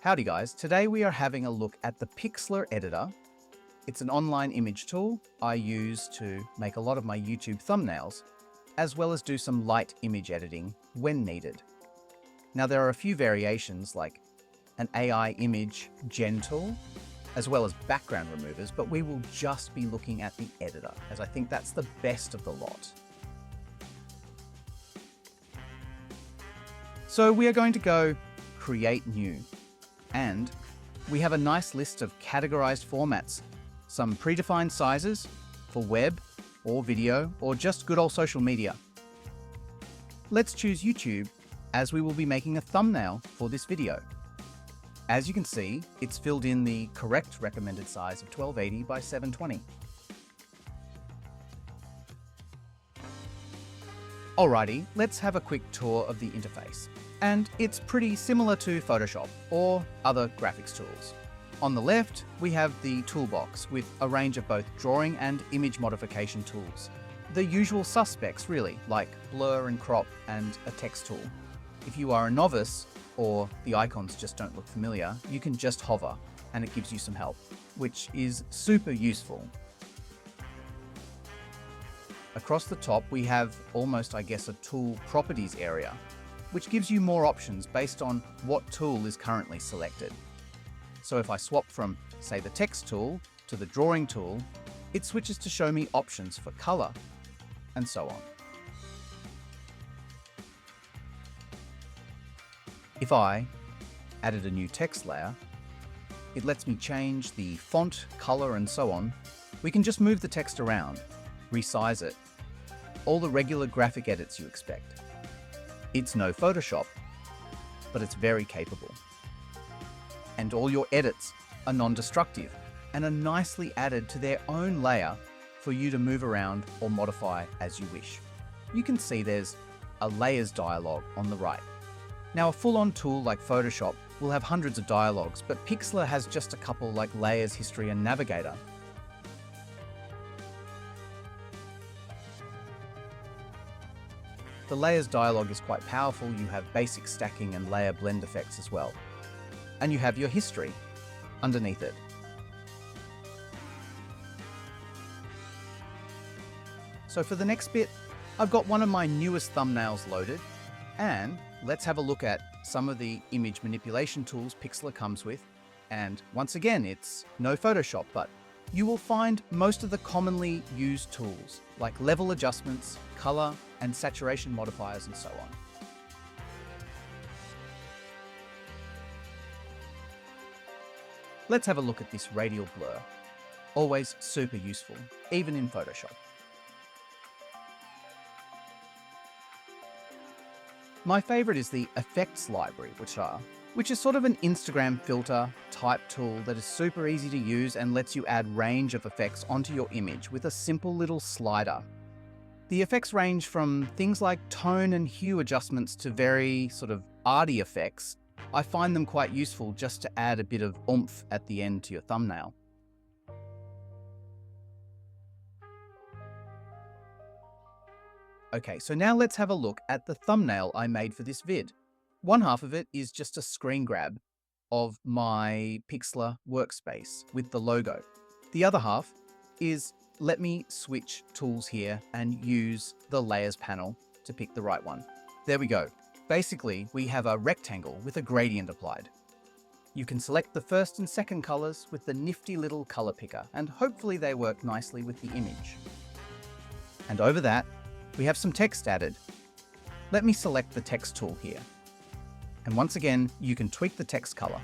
Howdy guys, today we are having a look at the Pixlr editor. It's an online image tool I use to make a lot of my YouTube thumbnails, as well as do some light image editing when needed. Now there are a few variations like an AI image gen tool, as well as background removers, but we will just be looking at the editor, as I think that's the best of the lot. So we are going to go create new. And we have a nice list of categorized formats, some predefined sizes for web or video or just good old social media. Let's choose YouTube as we will be making a thumbnail for this video. As you can see, it's filled in the correct recommended size of 1280 by 720. Alrighty, let's have a quick tour of the interface. And it's pretty similar to Photoshop or other graphics tools. On the left, we have the toolbox with a range of both drawing and image modification tools. The usual suspects really, like blur and crop and a text tool. If you are a novice or the icons just don't look familiar, you can just hover and it gives you some help, which is super useful. Across the top, we have almost, I guess, a tool properties area, which gives you more options based on what tool is currently selected. So if I swap from, say, the text tool to the drawing tool, it switches to show me options for color, and so on. If I added a new text layer, it lets me change the font, color, and so on. We can just move the text around, resize it, all the regular graphic edits you expect. It's no Photoshop, but it's very capable. And all your edits are non-destructive and are nicely added to their own layer for you to move around or modify as you wish. You can see there's a layers dialog on the right. Now a full-on tool like Photoshop will have hundreds of dialogues, but Pixlr has just a couple like layers, history, and navigator. The layers dialog is quite powerful. You have basic stacking and layer blend effects as well. And you have your history underneath it. So for the next bit, I've got one of my newest thumbnails loaded, and let's have a look at some of the image manipulation tools Pixlr comes with. And once again, it's no Photoshop, but you will find most of the commonly used tools like level adjustments, color, and saturation modifiers, and so on. Let's have a look at this radial blur. Always super useful, even in Photoshop. My favorite is the effects library, which is sort of an Instagram filter type tool that is super easy to use and lets you add range of effects onto your image with a simple little slider. The effects range from things like tone and hue adjustments to very sort of arty effects. I find them quite useful just to add a bit of oomph at the end to your thumbnail. Okay, so now let's have a look at the thumbnail I made for this vid. One half of it is just a screen grab of my Pixlr workspace with the logo. The other half is let me switch tools here and use the layers panel to pick the right one. There we go. Basically, we have a rectangle with a gradient applied. You can select the first and second colors with the nifty little color picker, and hopefully they work nicely with the image. And over that, we have some text added. Let me select the text tool here. And once again, you can tweak the text color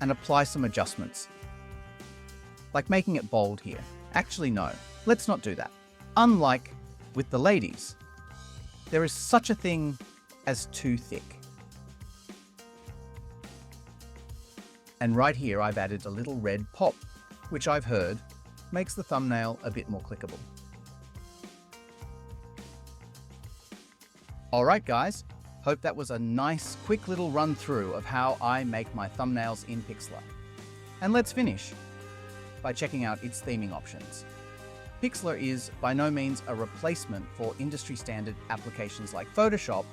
and apply some adjustments, like making it bold here. Actually, no, let's not do that. Unlike with the ladies, there is such a thing as too thick. And right here, I've added a little red pop, which I've heard makes the thumbnail a bit more clickable. All right, guys, hope that was a nice, quick little run through of how I make my thumbnails in Pixlr. And let's finish by checking out its theming options. Pixlr is by no means a replacement for industry standard applications like Photoshop,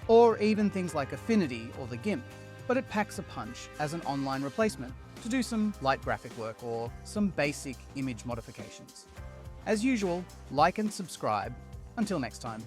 or even things like Affinity or the GIMP. but it packs a punch as an online replacement to do some light graphic work or some basic image modifications. As usual, like and subscribe. Until next time.